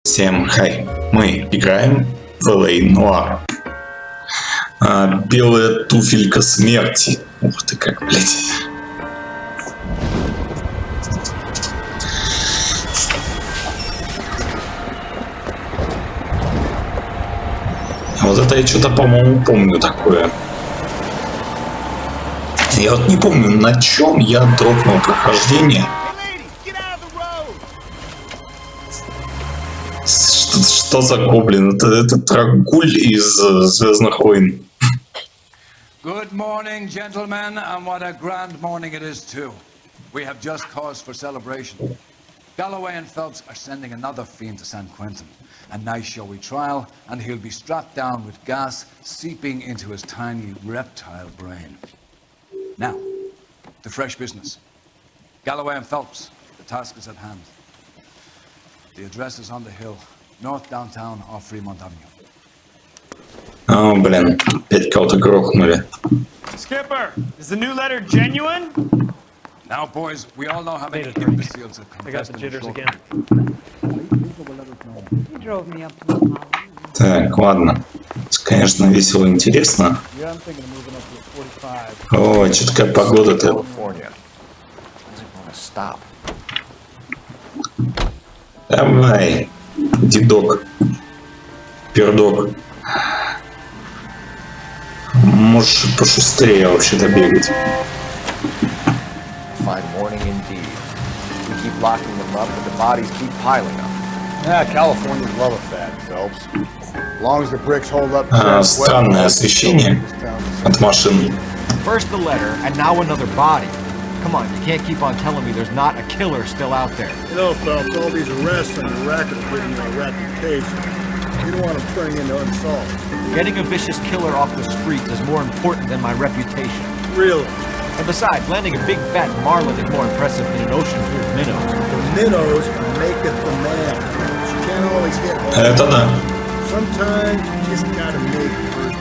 Всем хай! Мы играем в Noire. Белая туфелька смерти. Ух ты как, блядь. Вот это я что-то, по-моему, помню такое. Я вот не помню, на чем я дропнул прохождение. Что за гоблин? Это Трагуль из Звездных войн. Good morning, gentlemen, and what a grand morning it is too. We have just cause for celebration. Galloway and Phelps are sending another fiend to San Quentin. A nice showy trial, and he'll be strapped down with gas seeping into his tiny reptile brain. Now, to fresh business. Galloway and Phelps, the task is at hand. The address is on the hill, north downtown off Fremont Avenue. О, блин, опять кого-то грохнули. Skipper, is the new letter genuine? Now, boys, we all know how many imbeciles have I got the jitters again. He drove me up to the mountain. Так, ладно. Конечно, весело и интересно. О, что такая погода-то. Давай, дедок, пердок. Можешь пошустрее вообще-то бегать. Fine morning indeed. We keep locking them up, but the bodies keep piling up. Yeah, Californians love a fad, Phelps. As long as the bricks hold up. Странное освещение от машин. First the letter, and now another body. Come on, you can't keep on telling me there's not a killer still out there. You know, Phelps, all these arrests and the racket are hurting our reputation. You don't want them turning into unsolved. Getting a vicious killer off the streets is more important than my reputation. Really? And besides, landing a big fat marlin is more impressive than an ocean full of minnows. The minnows make it the man. You can't always hit one. Это да. Sometimes you just gotta make first.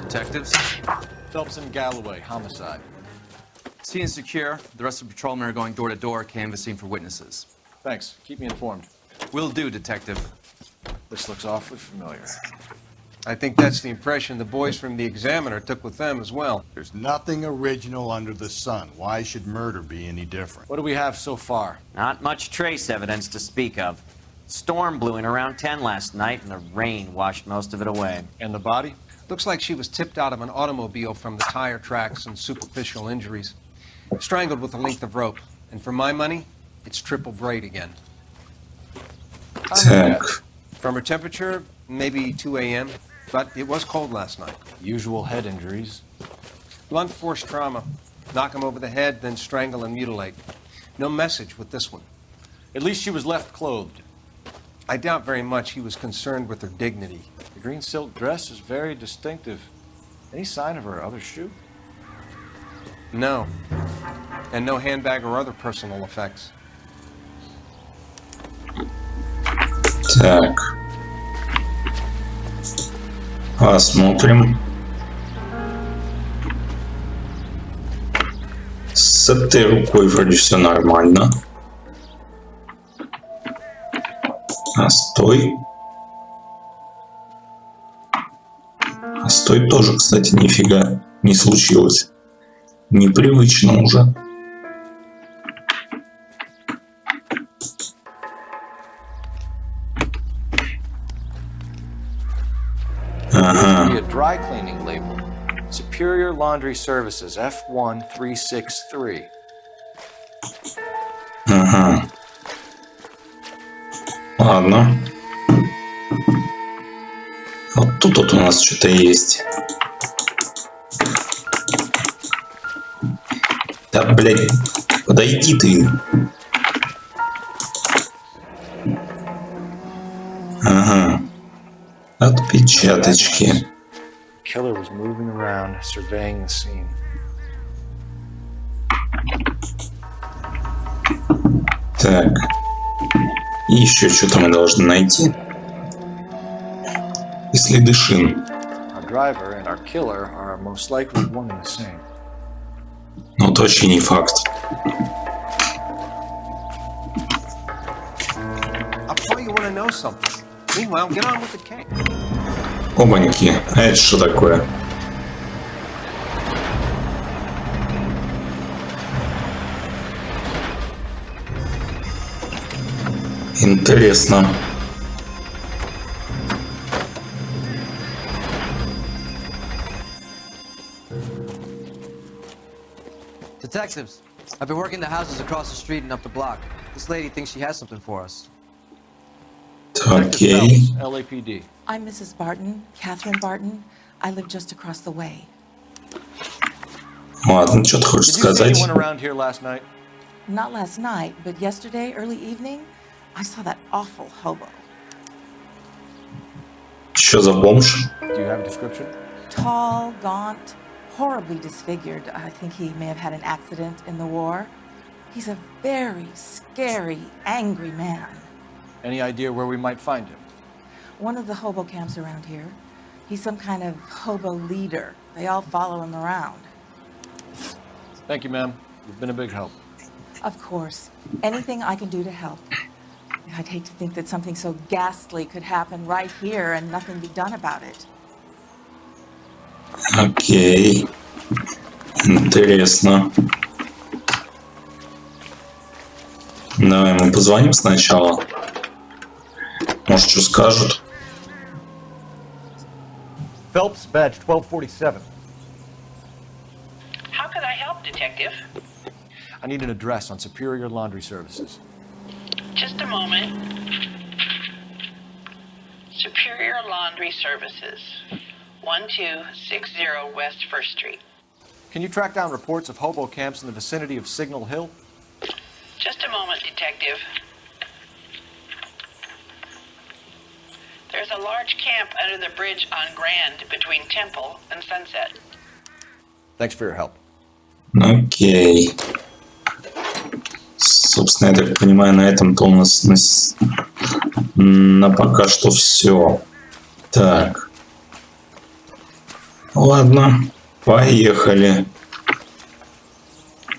Detectives? Phelps and Galloway, homicide. Scene is secure. The rest of the patrolmen are going door to door, canvassing for witnesses. Thanks. Keep me informed. Will do, Detective. This looks awfully familiar. I think that's the impression the boys from the Examiner took with them as well. There's nothing original under the sun. Why should murder be any different? What do we have so far? Not much trace evidence to speak of. Storm blew in around 10 last night, and the rain washed most of it away. And the body? Looks like she was tipped out of an automobile from the tire tracks and superficial injuries. Strangled with a length of rope. And for my money, it's triple braid again. Так. From her temperature, maybe 2 a.m., but it was cold last night. Usual head injuries. Blunt force trauma. Knock him over the head, then strangle and mutilate. No message with this one. At least she was left clothed. I doubt very much he was concerned with her dignity. The green silk dress is very distinctive. Any sign of her other shoe? No. And no handbag or other personal effects. Так. Посмотрим. С этой рукой вроде все нормально. А стой. А стой тоже, кстати, нифига не случилось. Непривычно уже. Ага. A dry cleaning label. Superior Laundry Services, F1363. Ага. Ладно. Вот тут вот у нас что-то есть. Да, блядь, подойди ты. Ага. Отпечаточки. Killer was moving around, surveying the scene. Так. И еще что-то мы должны найти. следы шин. Our driver and our killer are most likely one and the same. Но это вообще не факт. I'll call you when I know something. Meanwhile, get on with the cake. Опаньки. А это что такое? Интересно. Detectives, I've been working the houses across the street and up the block. This lady thinks she has something for us. Окей. LAPD. I'm Mrs. Barton, Catherine Barton. I live just across the way. Ладно, что ты хочешь Did you see сказать? anyone around here last night? Not last night, but yesterday, early evening, I saw that awful hobo. Что за бомж? Do you have a description? Tall, gaunt, horribly disfigured. I think he may have had an accident in the war. He's a very scary, angry man. Any idea where we might find him? One of the hobo camps around here. He's some kind of hobo leader. They all follow him around. Thank you, ma'am. You've been a big help. Of course. Anything I can do to help. I'd hate to think that something so ghastly could happen right here and nothing be done about it. Окей. Интересно. Давай мы позвоним сначала. Может, что скажут? Phelps, badge 1247. How could I help, Detective? I need an address on Superior Laundry Services. Just a moment. Superior Laundry Services, 1260 West 1st Street. Can you track down reports of hobo camps in the vicinity of Signal Hill? Just a moment, Detective. There's a large camp under the bridge on Grand between Temple and Sunset. Thanks for your help. Окей. Собственно, я так понимаю, на этом-то у нас на пока что все. Так. Ладно, поехали.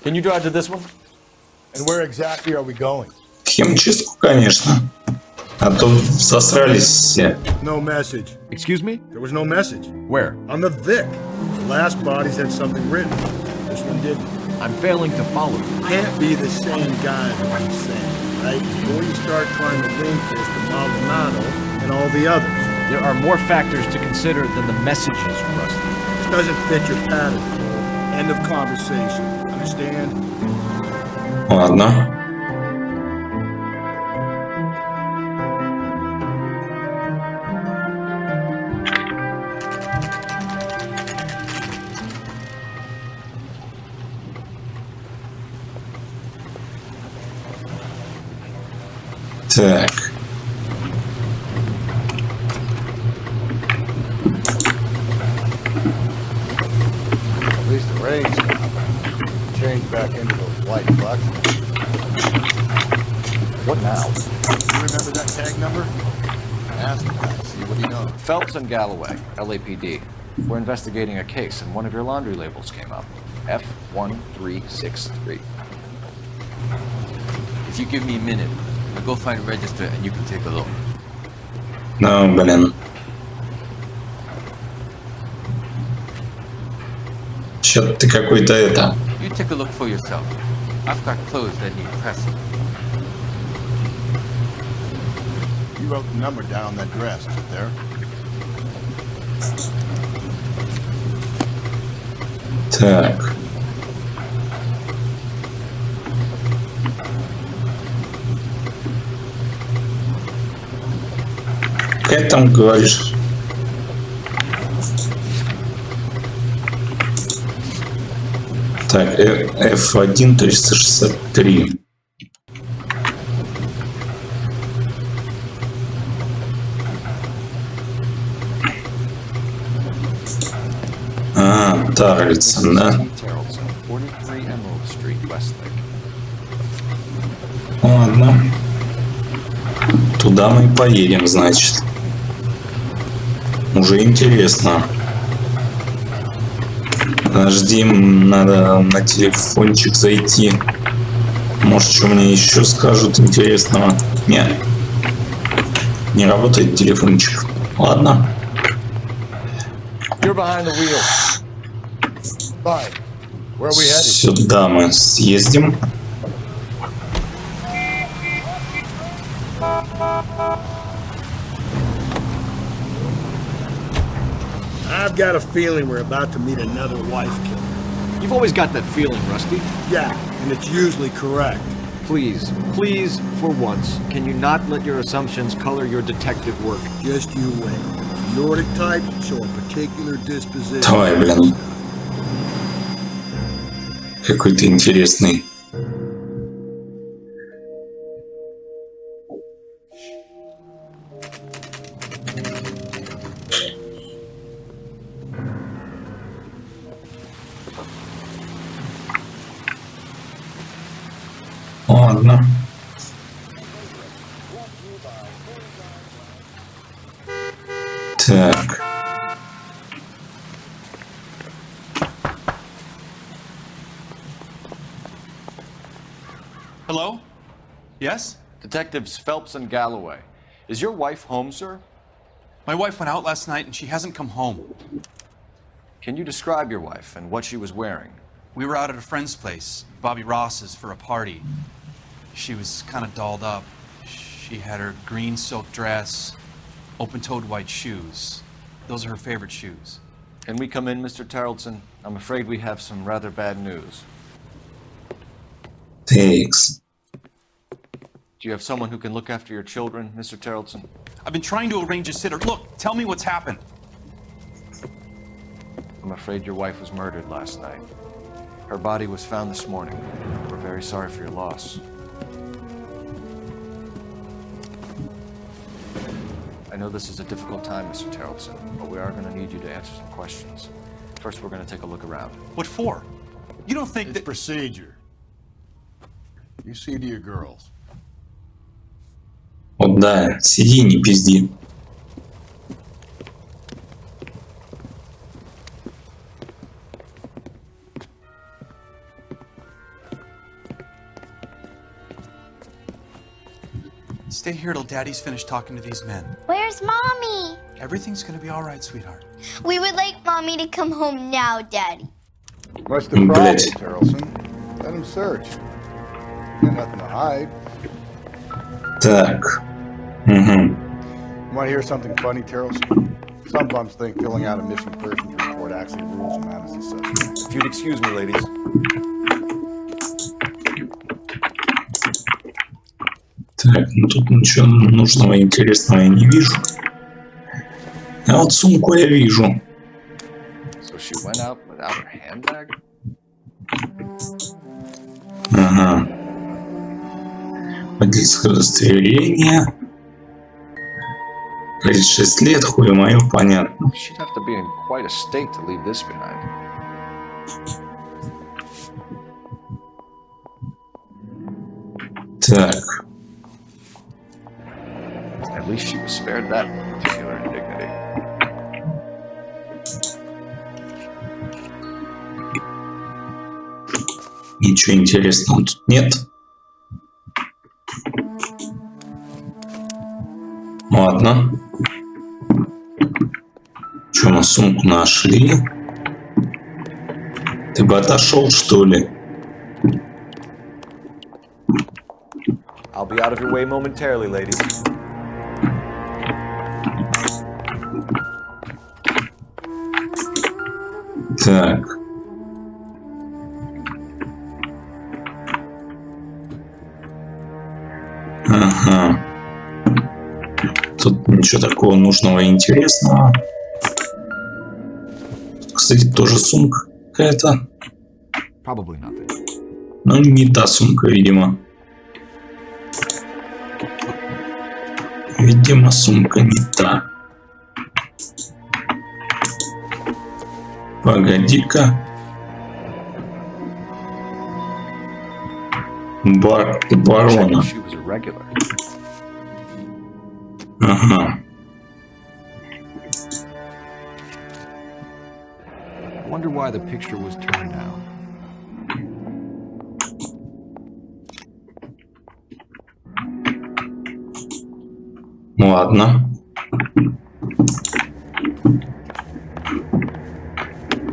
Can you drive to this one? And where exactly are we going? В химчистку, конечно. А то засрались все. No message. Excuse me? There was no message. Where? On the Vic. The last bodies had something written. This one didn't. I'm failing to follow you. Can't be the same guy that I'm saying, right? Before you start trying to link this to Maldonado and all the others. There are more factors to consider than the messages, Rusty. This doesn't fit your pattern. End of conversation. Understand? Ладно. Так. At least the rain's changed back into those white bucks. What now? You remember that tag number? Ask him. See what he knows. Phelps and Galloway, LAPD. We're investigating a case, and one of your laundry labels came up. F1363. If you give me a minute, I'll go find a register and you can take a look. Ну, блин. Чё ты какой-то это... You take a look for yourself. I've got clothes that need pressing. You wrote the number down on that dress, is it there? Так. Какая там говоришь? Так, F1 363. А, Тарлисон, да? Ладно. Туда мы и поедем, значит. Уже интересно. Подожди, надо на телефончик зайти. Может, что мне еще скажут интересного? Нет. Не работает телефончик. Ладно. Сюда мы съездим. I've got a feeling we're about to meet another wife killer. You've always got that feeling, Rusty. Yeah, and it's usually correct. Please, please, for once, can you not let your assumptions color your detective work? Just you wait. Nordic types show a particular disposition. Давай, блин. Какой ты интересный. Ладно. Так. Hello? Yes? Detectives Phelps and Galloway. Is your wife home, sir? My wife went out last night and she hasn't come home. Can you describe your wife and what she was wearing? We were out at a friend's place, Bobby Ross's, for a party. She was kind of dolled up. She had her green silk dress, open-toed white shoes. Those are her favorite shoes. Can we come in, Mr. Tarleton? I'm afraid we have some rather bad news. Thanks. Do you have someone who can look after your children, Mr. Tarleton? I've been trying to arrange a sitter. Look, tell me what's happened. I'm afraid your wife was murdered last night. Her body was found this morning. We're very sorry for your loss. I know this is a difficult time, Mr. Tarleton, but we are going to need you to answer some questions. First, we're going to take a look around. What for? You don't think It's that... procedure. You see to your girls. Вот да, сиди, не пизди. Stay here till Daddy's finished talking to these men. Where's Mommy? Everything's gonna be all right, sweetheart. We would like Mommy to come home now, Daddy. What's the problem, Блять. Tarleton? Let him search. Got nothing to hide. Так. Угу. You want to hear something funny, Tarleton? Some bums think filling out a missing persons report actually rules them out as a suspect. If you'd excuse me, ladies. Так, ну тут ничего нужного, интересного я не вижу. А вот сумку я вижу. So she went out without her handbag? Ага. Водительское удостоверение. 36 лет, хуй мою, понятно. She'd have to be in quite a state to leave this behind. Так. At least she was spared that particular indignity. Ничего интересного тут нет. Ладно. Че, мы сумку нашли? Ты бы отошел, что ли? I'll be out of your way momentarily, ladies. Так. Ага. Тут ничего такого нужного и интересного. Кстати, тоже сумка какая-то. Probably nothing. Но не та сумка, видимо. Видимо, сумка не та. Погоди-ка. Барона. She was a regular. Ага. why the picture was turned down. Ладно.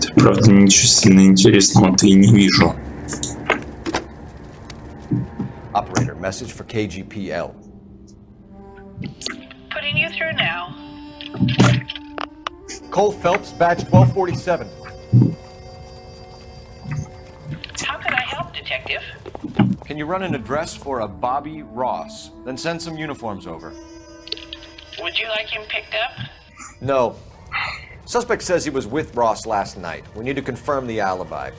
Да, правда, ничего сильно интересного-то и не вижу. Operator, message for KGPL. Putting you through now. Cole Phelps, badge 1247. How can I help, Detective? Can you run an address for a Bobby Ross? Then send some uniforms over. Would you like him picked up? No. Suspect says he was with Ross last night. We need to confirm the alibi.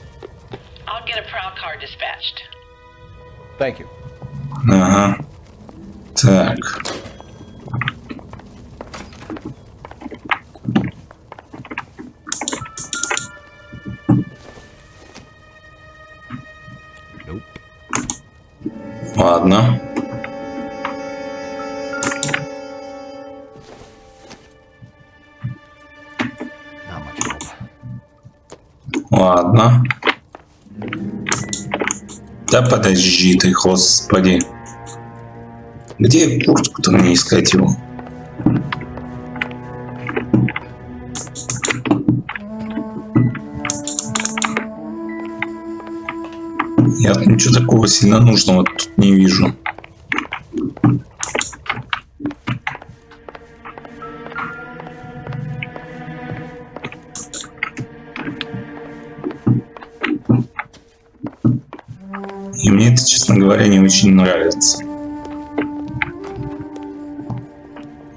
I'll get a prowl car dispatched. Thank you. Ага. Так. Ладно. Ладно. Да подожди ты, господи. Где куртку-то мне искать его? Я ничего такого сильно нужного тут не вижу. И мне это, честно говоря, не очень нравится.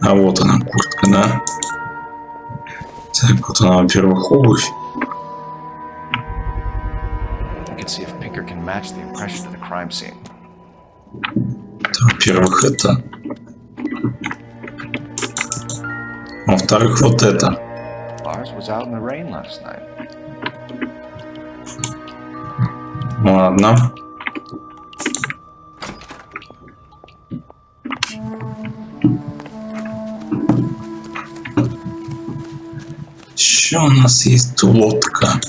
А вот она, куртка, да? Так, вот она, во-первых, обувь. Во-первых, это. Во-вторых, вот это. Ладно. Еще у нас есть лодка.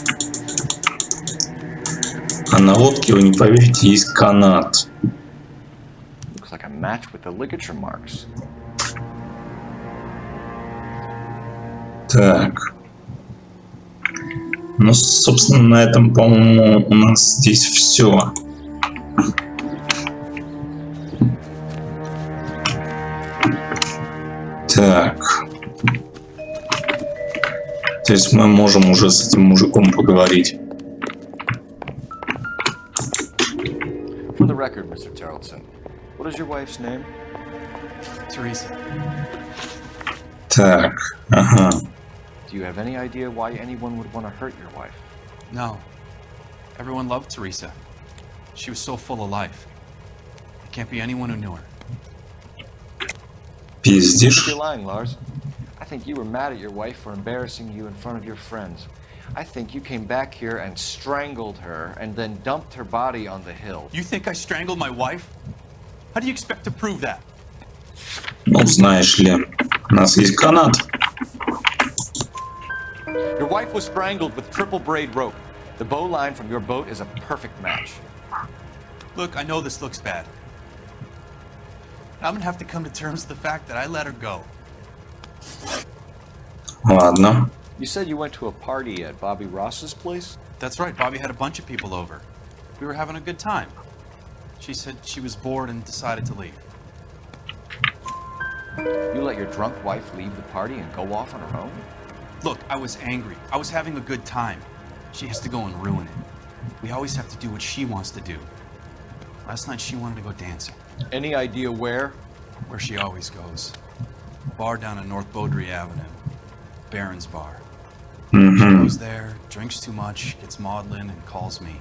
А на лодке, вы не поверите, есть канат. Так. Ну, собственно, на этом, по-моему, у нас здесь все. Так. То есть мы можем уже с этим мужиком поговорить. For the record, Mr. Tarleton, what is your wife's name? Teresa. Так, ага. Do you have any idea why anyone would want to hurt your wife? No. Everyone loved Teresa. She was so full of life. There can't be anyone who knew her. Пиздишь? You're lying, Lars. I think you were mad at your wife for embarrassing you in front of your friends. I think you came back here and strangled her and then dumped her body on the hill. You think I strangled my wife? How do you expect to prove that? Ну, знаешь ли, у нас есть канат. Your wife was strangled with triple braid rope. The bow line from your boat is a perfect match. Look, I know this looks bad. I'm gonna have to come to terms with the fact that I let her go. Ладно. You said you went to a party at Bobby Ross's place? That's right, Bobby had a bunch of people over. We were having a good time. She said she was bored and decided to leave. You let your drunk wife leave the party and go off on her own? Look, I was angry. I was having a good time. She has to go and ruin it. We always have to do what she wants to do. Last night she wanted to go dancing. Any idea where? Where she always goes. Bar down on North Beaudry Avenue. Baron's Bar. She goes there, drinks too much, gets maudlin, and calls me.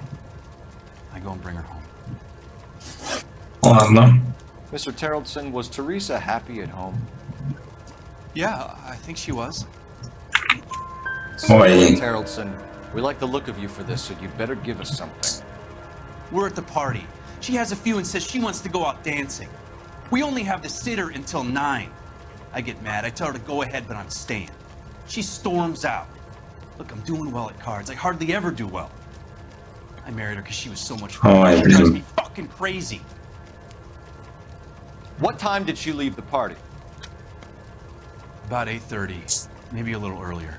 I go and bring her home. Ладно. Mr. Tarleton, was Teresa happy at home? Yeah, I think she was. Ой. Tarleton, we like the look of you for this, so you better give us something. We're at the party. She has a few and says she wants to go out dancing. We only have the sitter until 9. I get mad. I tell her to go ahead, but I'm staying. She storms out. Look, I'm doing well at cards. I hardly ever do well. I married her because she was so much fun. Ой, She drives блин. me fucking crazy. What time did she leave the party? About 8:30, maybe a little earlier.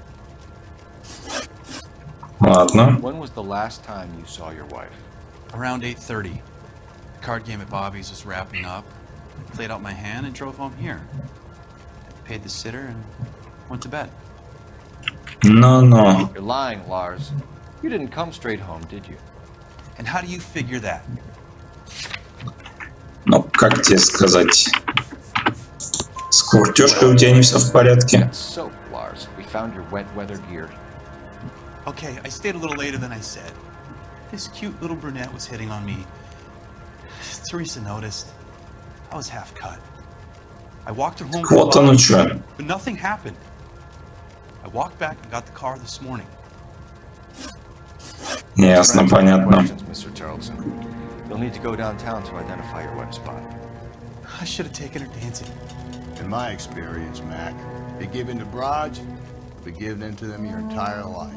Ладно. When was the last time you saw your wife? Around 8:30. The card game at Bobby's was wrapping up. I played out my hand and drove home here. Paid the sitter and went to bed. Но. You're lying, Lars. You didn't come straight home, did you? And how do you figure that? Ну, как тебе сказать? С куртежкой у тебя не все в порядке. That's soap, Lars. We found your wet weather gear. Okay, I stayed a little later than I said. This cute little brunette was hitting on me. Teresa noticed. I was half cut. I walked her home from Вот оно Bobby's, что. but nothing happened. I walked back and got the car this morning. Ясно, понятно. Questions, Mr. Tarleton. You'll need to go downtown to identify your wife's body. I should have taken her dancing. In my experience, Mac, if you give in to Braj, you'll be giving in to them your entire life.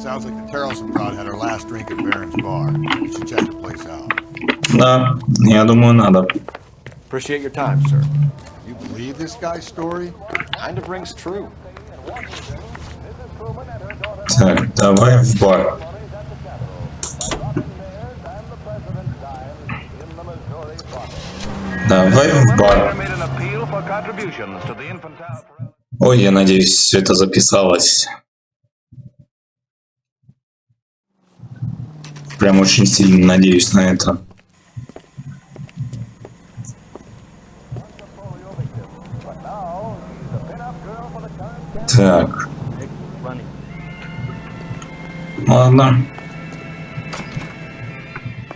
Sounds like the Tarleton broad had her last drink at Baron's bar. You should check the place out. Да, я думаю, надо. Appreciate your time, sir. You believe this guy's story? Kind of rings true. Так, давай в бар. Давай в бар. Ой, я надеюсь, все это записалось. Прям очень сильно надеюсь на это. Так. Ладно.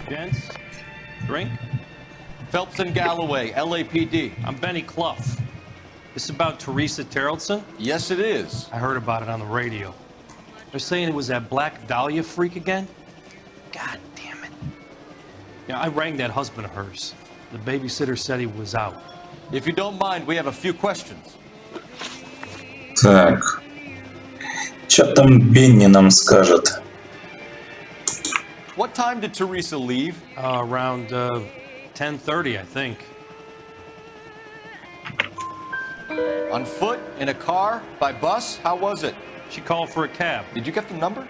Gents, drink? Phelps and Galloway, LAPD. I'm Benny Clough. This about Teresa Tarleton? Yes, it is. I heard about it on the radio. They're saying it was that Black Dahlia freak again? God damn it. Yeah, I rang that husband of hers. The babysitter said he was out. If you don't mind, we have a few questions. Так. Что там Бенни нам скажет? What time did Teresa leave? Around 10:30, I think. On foot? In a car? By bus? How was it? She called for a cab. Did you get the number?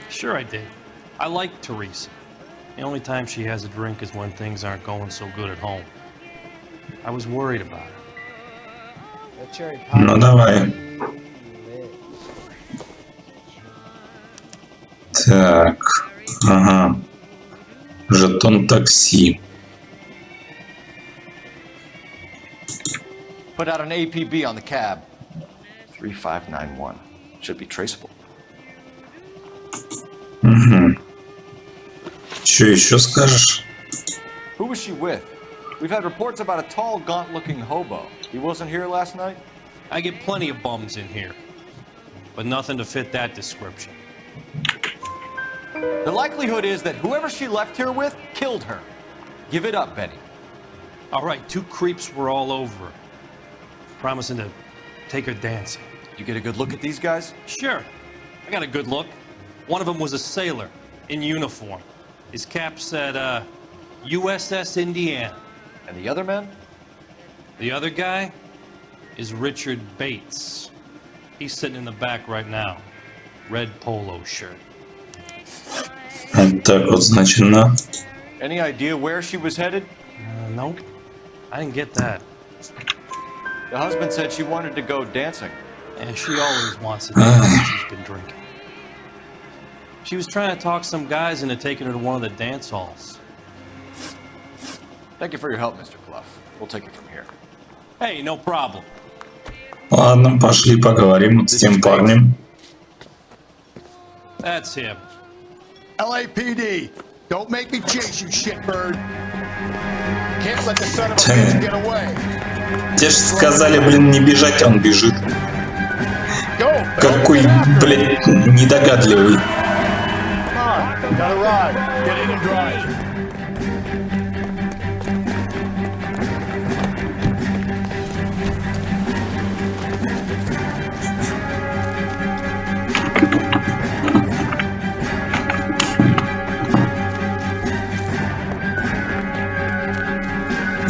Sure I did. I like Teresa. The only time she has a drink is when things aren't going so good at home. I was worried about her. Ну давай. Так. Ага. Жетон такси. Put out an APB on the cab. 3591. Should be traceable. Угу. Что еще скажешь? Who was she with? We've had reports about a tall, gaunt-looking hobo. He wasn't here last night? I get plenty of bums in here, but nothing to fit that description. The likelihood is that whoever she left here with killed her. Give it up, Benny. All right, two creeps were all over her, promising to take her dancing. You get a good look at these guys? Sure. I got a good look. One of them was a sailor in uniform. His cap said, USS Indiana. And the other man? The other guy is Richard Bates. He's sitting in the back right now. Red polo shirt. Вот так вот, значит, на. Any idea where she was headed? Nope. I didn't get that. The husband said she wanted to go dancing. And she always wants to dance when she's been drinking. She was trying to talk some guys into taking her to one of the dance halls. Thank you for your help, Mr. Clough. We'll take it from here. Hey, no problem. Ладно, пошли поговорим с тем парнем. That's him. LAPD, don't make me chase you, shitbird. Can't let the son of a bitch get away. Те ж сказали, блин, не бежать, а он бежит. Какой, блядь, недогадливый. Got a ride. Get in and drive.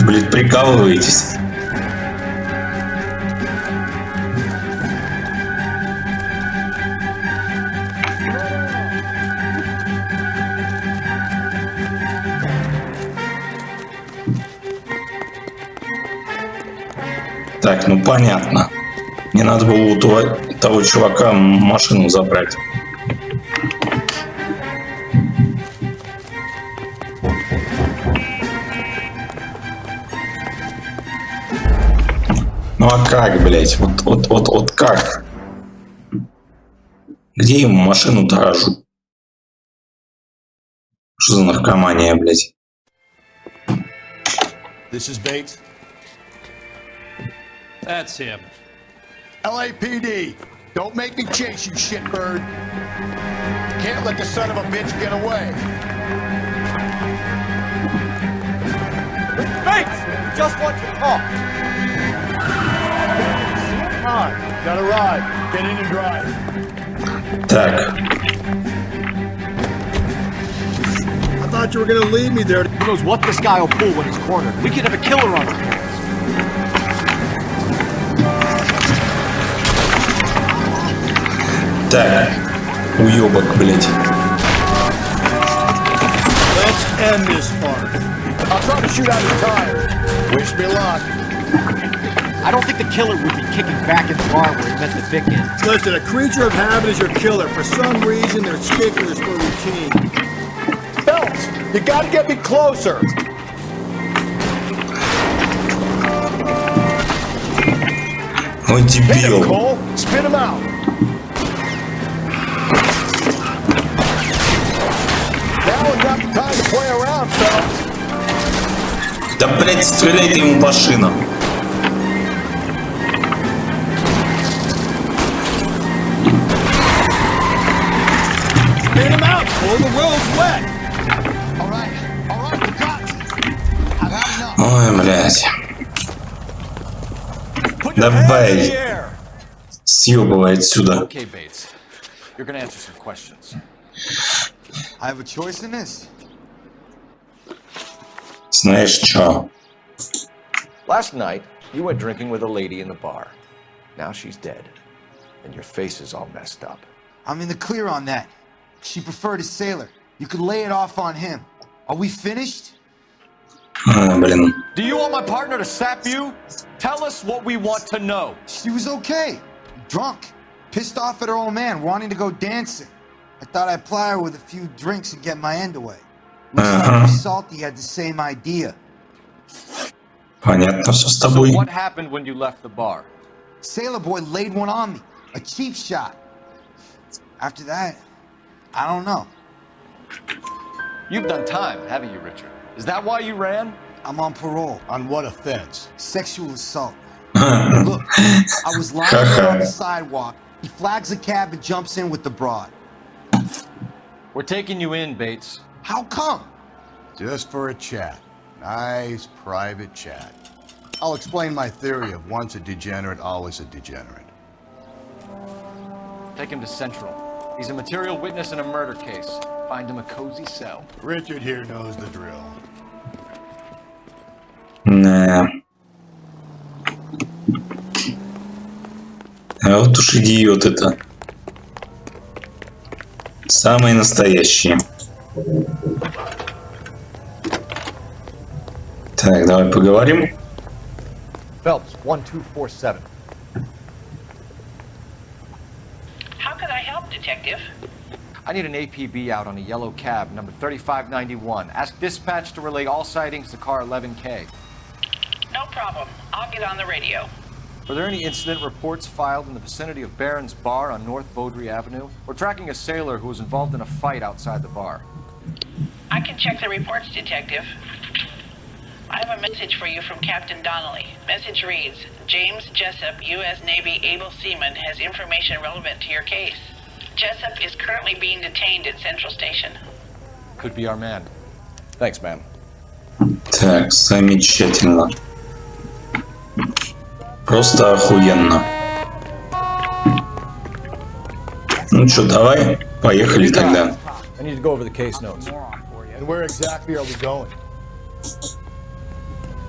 Блин, прикалываетесь. Так, ну понятно. Мне надо было у того чувака машину забрать. Ну а как, блять? Вот как? Где ему машину дорожу? Что за наркомания, блять? This is Bates. That's him. LAPD, don't make me chase you, shitbird. Can't let the son of a bitch get away. Bates! We just want to talk. Come on, gotta ride. Get in and drive. Так. I thought you were gonna leave me there. Who knows what this guy will pull when he's cornered? We could have a killer on our hands. Так. Уёбок, блять. Let's end this farce. I'll try to shoot out his tires. Wish me luck. I don't think the killer would be kicking back in the bar where he met the Vic in. Listen, a creature of habit is your killer. For some reason, they're sticklers for routine. Phelps, you gotta get me closer. Ой, Hit him, дебил. Cole. Spit him out. Now is not the time to play around, Phelps. Да, блять, стреляйте ему по шинам. Spin him out, Cole. The road's wet. All right, we got it. I've had enough. Ой, блять. Put your hands in Давай. the air. Съебывай отсюда. Okay, Bates. You're gonna answer some questions. I have a choice in this. Знаешь чё? Last night, you went drinking with a lady in the bar. Now she's dead. And your face is all messed up. I'm in the clear on that. She preferred a sailor. You could lay it off on him. Are we finished? Блин. Do you want my partner to sap you? Tell us what we want to know. She was okay. Drunk. Pissed off at her old man, wanting to go dancing. I thought I'd ply her with a few drinks and get my end away. Looks like Salty had the same idea. Понятно все с тобой. So what happened when you left the bar? Sailor boy laid one on me. A cheap shot. After that, I don't know. You've done time, haven't you, Richard? Is that why you ran? I'm on parole. On what offense? Sexual assault. Look, I was lying there on the sidewalk. He flags a cab and jumps in with the broad. We're taking you in, Bates. How come? Just for a chat. Nice private chat. I'll explain my theory of once a degenerate, always a degenerate. Take him to Central. He's a material witness in a murder case. Find him a cozy cell. Richard here knows the drill. Да. А вот уж идиот это. Самые настоящие. Так, давай поговорим. Phelps, 1247. How can I help, Detective? I need an APB out on a yellow cab, number 3591. Ask dispatch to relay all sightings to car 11K. No problem. I'll get on the radio. Were there any incident reports filed in the vicinity of Barron's Bar on North Beaudry Avenue? We're tracking a sailor who was involved in a fight outside the bar. I can check the reports, Detective. I have a message for you from Captain Donnelly. Message reads, James Jessup, U.S. Navy able seaman, has information relevant to your case. Jessup is currently being detained at Central Station. Could be our man. Thanks, man. Так, замечательно. Просто охуенно. Ну что, давай, поехали тогда. I need to go over the case notes. And where exactly are we going?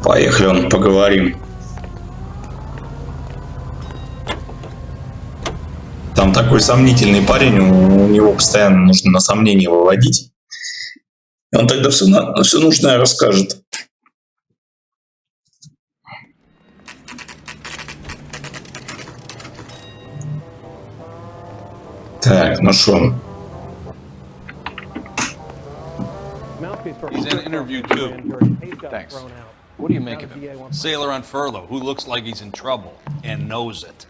Поехали, он, поговорим. Там такой сомнительный парень, у него постоянно нужно на сомнение выводить. И он тогда все нужное расскажет. Так, ну что? He's in an interview too. Thanks. What do you make of him? Sailor on furlough who looks like he's in trouble and knows it.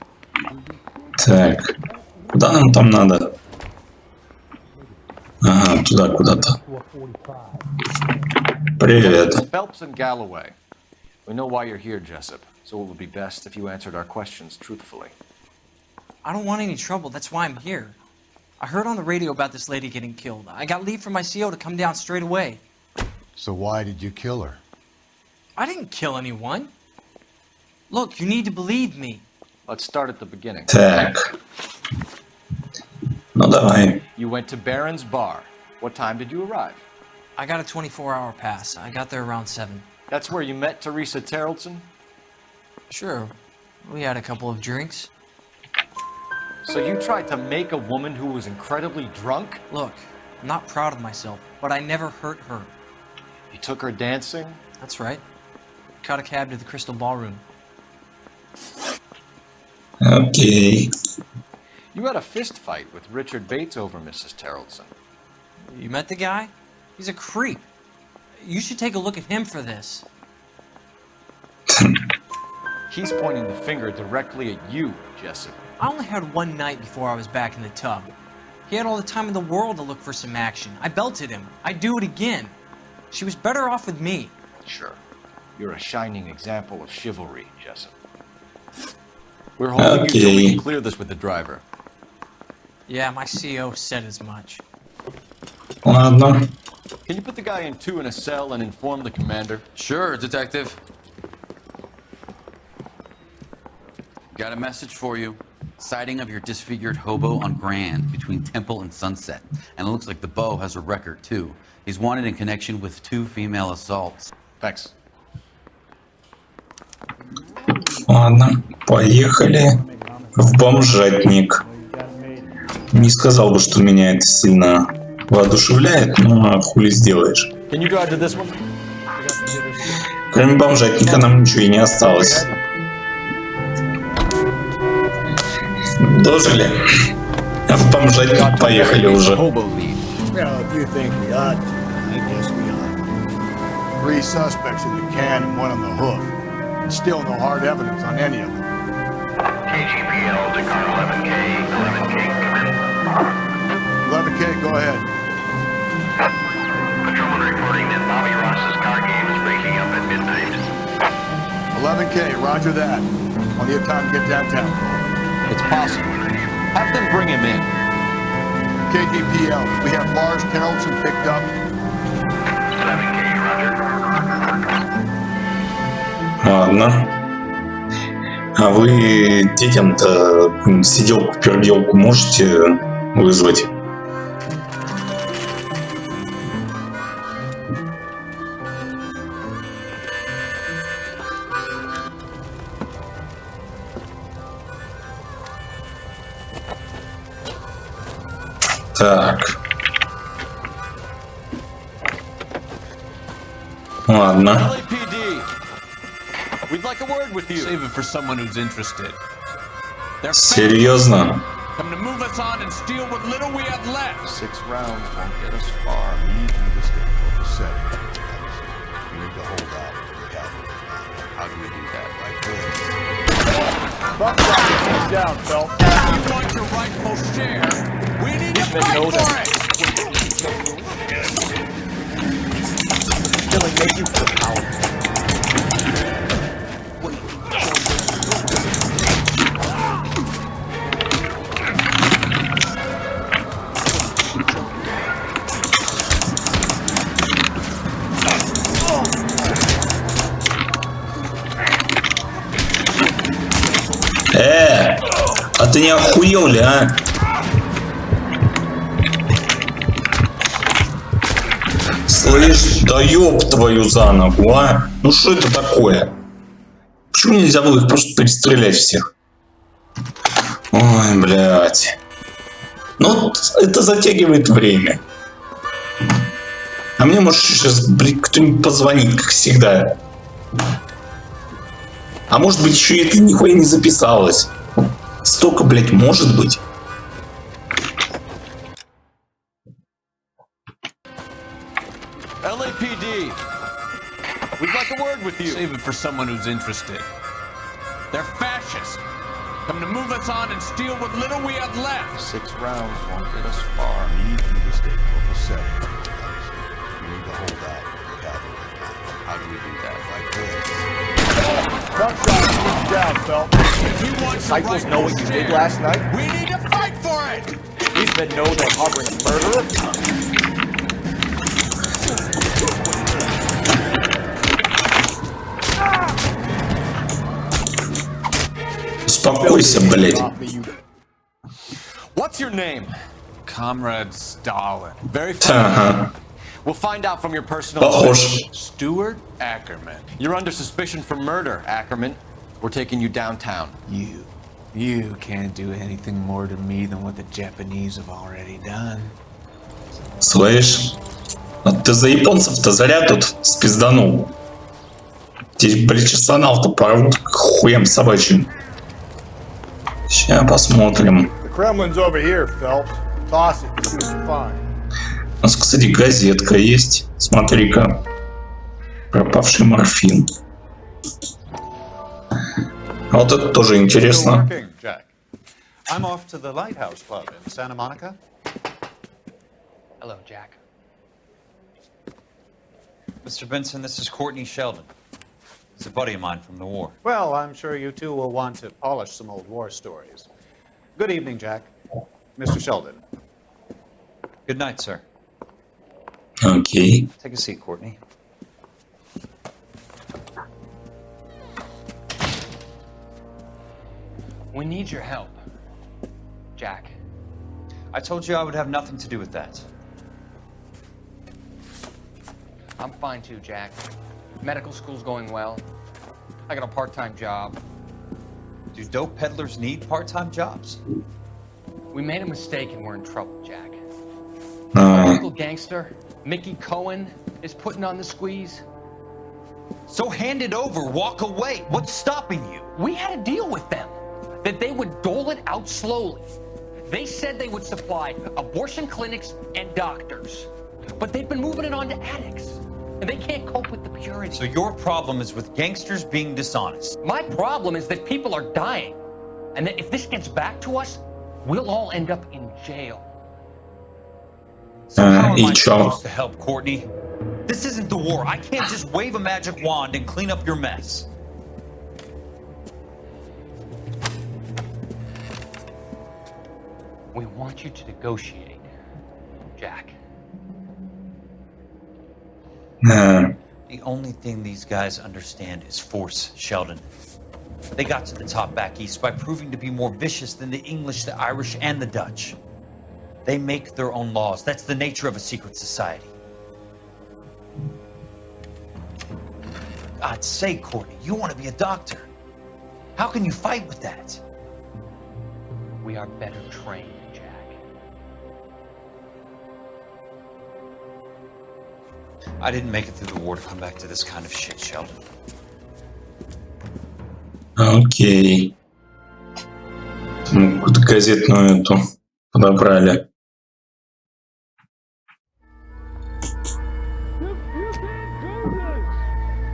Так, куда нам там надо? Ага, туда куда-то. Привет. Phelps and Galloway. We know why you're here, Jessup, so it would be best if you answered our questions truthfully. I don't want any trouble, that's why I'm here. I heard on the radio about this lady getting killed. I got leave from my CO to come down straight away. So why did you kill her? I didn't kill anyone. Look, you need to believe me. Let's start at the beginning. Так. Ну давай. You went to Barron's Bar. What time did you arrive? I got a 24-hour pass. I got there around 7. That's where you met Teresa Terrelson? Sure. We had a couple of drinks. So you tried to make a woman who was incredibly drunk? Look, I'm not proud of myself, but I never hurt her. You took her dancing? That's right. Caught a cab to the Crystal Ballroom. Okay. You had a fist fight with Richard Bates over Mrs. Terrelson. You met the guy? He's a creep. You should take a look at him for this. He's pointing the finger directly at you, Jessup. I only had one night before I was back in the tub. He had all the time in the world to look for some action. I belted him. I'd do it again. She was better off with me. Sure. You're a shining example of chivalry, Jessup. We're holding you till we can clear this with the driver. Yeah, my CO said as much. Ладно. Can you put the guy in two in a cell and inform the commander? Sure, detective. Got a message for you. Sighting of your disfigured hobo on Grand between Temple and Sunset. And it looks like the Beau has a record, too. He's wanted in connection with 2 female assaults. Thanks. Ладно, поехали в бомжатник. Не сказал бы, что меня это сильно воодушевляет, но хули сделаешь. Can you drive to this one? Кроме бомжатника нам ничего и не осталось. Дожили. А в бомжатник поехали уже. Well, if you think we ought to, I guess we ought. 3 suspects in the can and 1 on the hook. And still no hard evidence on any of them. KGPL to car 11K. 11K, come in. 11K, go ahead. Patrolman reporting that Bobby Ross's car game is breaking up at midnight. 11K, roger that. Plenty of time to get downtown. It's possible. Have them bring him in. KGPL, we have Lars Terrelson picked up. 11K, roger. Ладно. А вы детям-то сиделку-переделку можете вызвать? Так. Ладно. LAPD. We'd like a word with you. Save it for someone who's interested. Серьезно? Come to move us on and steal what little we have left. 6 rounds won't get us far. We need you to stay focused. We need to hold out for the cavalry. How do we do that? Like this. Buck down, Phelps. If you want your rightful share, we need to fight for it. Killing makes you feel powerful. А ты не охуел ли, а? Слышь, да ёб твою за ногу, а? Ну что это такое? Почему нельзя было их просто перестрелять всех? Ой, блядь. Ну, это затягивает время. А мне может сейчас, блядь, кто-нибудь позвонить, как всегда. А может быть, еще это нихуя не записалось. Столько, блядь, может быть. LAPD, we'd like a word with you. Save it for someone who's interested. They're fascists. Come to move us on and steal what little we have left. 6 rounds won't get us far. We need you to stay copacetic. We need to hold that cavalry. How do we do that? Like this. Front shot, switch down, Phelps. We want Disciples know what you did last night? We need to fight for it. These men know they're harboring a murderer? Успокойся, блядь. What's your name? Comrade Stalin. Very Ага. We'll find out from your personal Похож. Stuart Ackerman. You're under suspicion for murder, Ackerman. We're taking you downtown. You can't do anything more to me than what the Japanese have already done. Слышь? Вот ты за японцев-то зря тут спизданул. Здесь, блядь, персонал-то порвут к хуям собачьим. Сейчас посмотрим. The Kremlin's over here, Phelps. Toss it, see what you find. У нас, кстати, газетка есть. Смотри-ка. Пропавший морфин. А вот это тоже интересно. Jack. I'm off to the Lighthouse Club in Santa Monica. Hello, Jack. Mr. Benson, this is Courtney Sheldon. He's a buddy of mine from the war. Well, I'm sure you two will want to polish some old war stories. Good evening, Jack. Mr. Sheldon. Good night, sir. Окей. Take a seat, Courtney. We need your help, Jack. I told you I would have nothing to do with that. I'm fine too, Jack. Medical school's going well. I got a part-time job. Do dope peddlers need part-time jobs? We made a mistake and we're in trouble, Jack. А, Our local gangster, Mickey Cohen, is putting on the squeeze. So hand it over, walk away. What's stopping you? We had a deal with them that they would dole it out slowly. They said they would supply abortion clinics and doctors, but they've been moving it on to addicts, and they can't cope with the purity. So your problem is with gangsters being dishonest. My problem is that people are dying, and that if this gets back to us, we'll all end up in jail. So how am и I чё? supposed to help, Courtney? This isn't the war. I can't just wave a magic wand and clean up your mess. We want you to negotiate, Jack. а, The only thing these guys understand is force, Sheldon. They got to the top back east by proving to be more vicious than the English, the Irish, and the Dutch. They make their own laws. That's the nature of a secret society. God's sake, Courtney, you want to be a doctor. How can you fight with that? We are better trained, Jack. I didn't make it through the war to come back to this kind of shit, Sheldon. окей. Ну, какую-то газетную эту подобрали.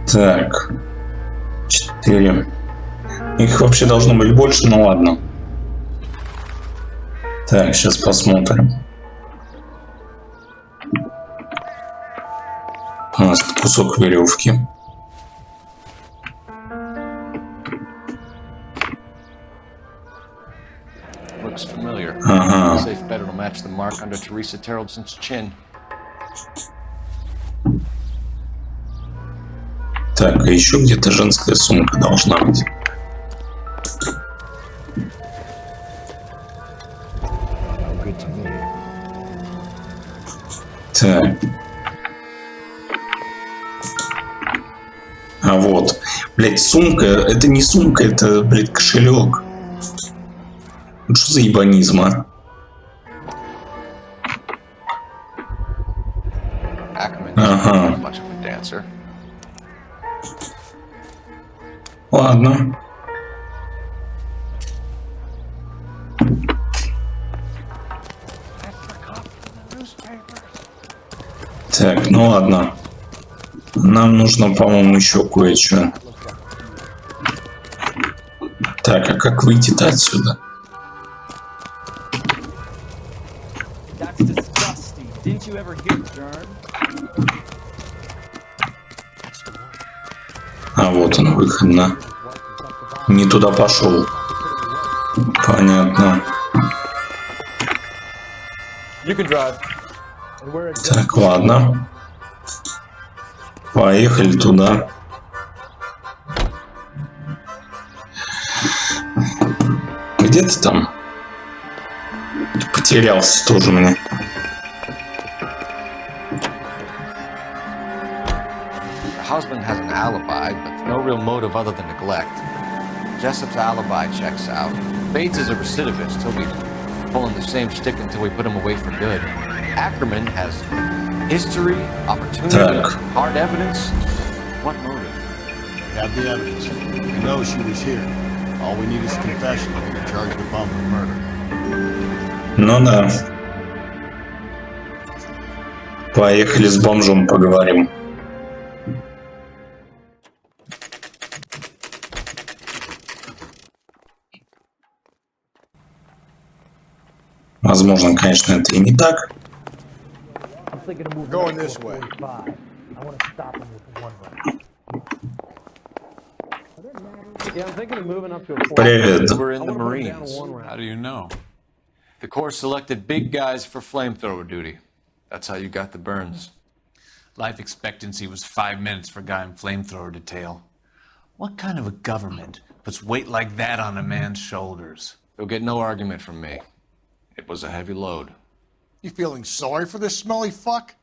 Так. 4. Их вообще должно быть больше, ну ладно. Так, сейчас посмотрим. У нас тут кусок веревки. Looks familiar. Ага. Safe bet it'll match the mark under Teresa Terrelson's chin. Так, а еще где-то женская сумка должна быть. Good to me. Так. А вот. Блядь, сумка. Это не сумка, это, блядь, кошелек. Что за ебанизм, а? Ага. Ладно. Так, ну ладно. Нам нужно, по-моему, еще кое-что. Так, а как выйти-то отсюда? А вот он, выход, на. Не туда пошел. Понятно. Так, ладно. Поехали туда. Где ты там? Потерялся тоже мне. The husband has an alibi, but no real motive other than neglect. Jessup's alibi checks out. Bates is a recidivist. He'll be pulling the same stick until we put him away for good. Ackerman has history, opportunity, hard evidence. What motive? We have the evidence. We know she was here. All we need is a confession to be charged with bum with murder. Ну да. Поехали с бомжом поговорим. Возможно, конечно, это и не так. Going this way. Привет. We're in the Marines. How do you know? The Corps selected big guys for flamethrower duty. That's how you got the burns. Life expectancy was 5 minutes for a guy in flamethrower detail. What kind of a government puts weight like that on a man's shoulders? You'll get no argument from me. It was a heavy load. You feeling sorry for this smelly fuck?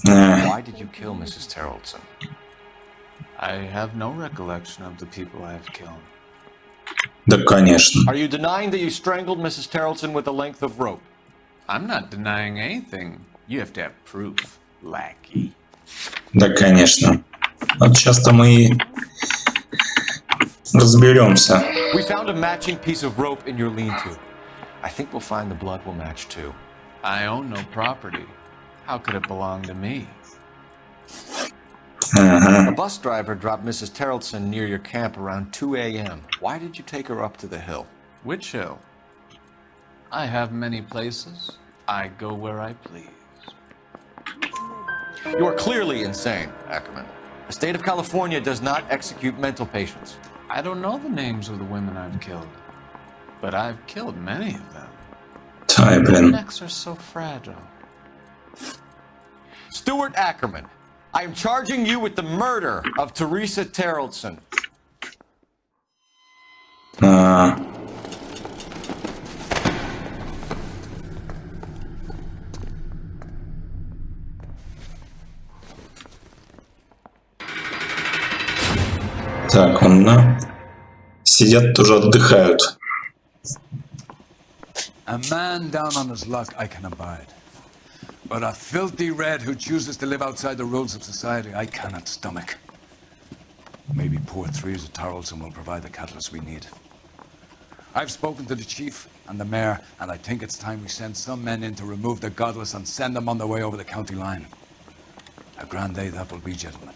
Why did you kill Mrs. Terrellson? I have no recollection of the people I have killed. Да, конечно. Are you denying that you strangled Mrs. Terrellson with a length of rope? I'm not denying anything. You have to have proof, lackey. Да, конечно. Вот сейчас-то мы и разберемся. We found a matching piece of rope in your lean-to. I think we'll find the blood will match too. I own no property. How could it belong to me? A bus driver dropped Mrs. Terrellson near your camp around 2 a.m. Why did you take her up to the hill? Which hill? I have many places. I go where I please. You are clearly insane, Ackerman. The state of California does not execute mental patients. I don't know the names of the women I've killed, but I've killed many of them. Their necks are so fragile. Stuart Ackerman, I am charging you with the murder of Teresa Terrellson. Так, ладно. Сидят, тоже отдыхают. A man down on his luck I can abide. But a filthy red who chooses to live outside the rules of society, I cannot stomach. Maybe poor Teresa Terrellson will provide the catalyst we need. I've spoken to the chief and the mayor, and I think it's time we send some men in to remove the godless and send them on their way over the county line. A grand day that will be, gentlemen.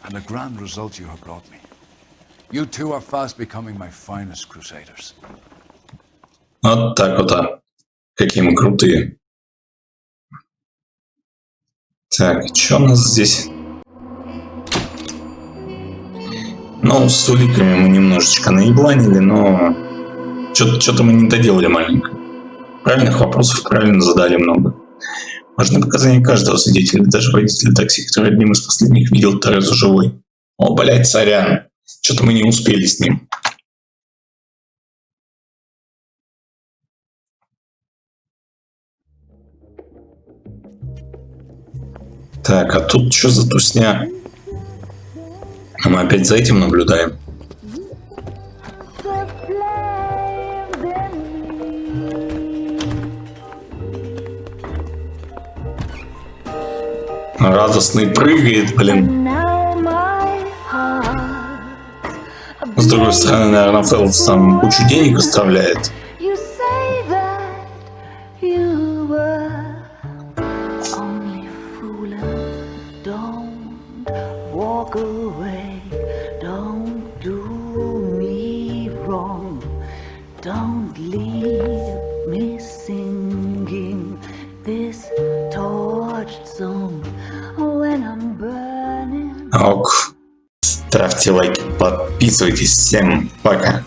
And a grand result you have brought me. You two are fast becoming my finest crusaders. Вот так вот, а. Какие мы крутые. Так, что у нас здесь? Ну, с уликами мы немножечко наебланили, но что-то мы не доделали маленько. Правильных вопросов правильно задали много. Важны показания каждого свидетеля, даже водителя такси, который одним из последних видел Терезу живой. О, блядь, сорян. Что-то мы не успели с ним. Так, а тут что за тусня? А мы опять за этим наблюдаем. Радостный прыгает, блин. С другой стороны, наверное, Фелпс там кучу денег оставляет. Ок. Ставьте лайки, подписывайтесь. Всем пока.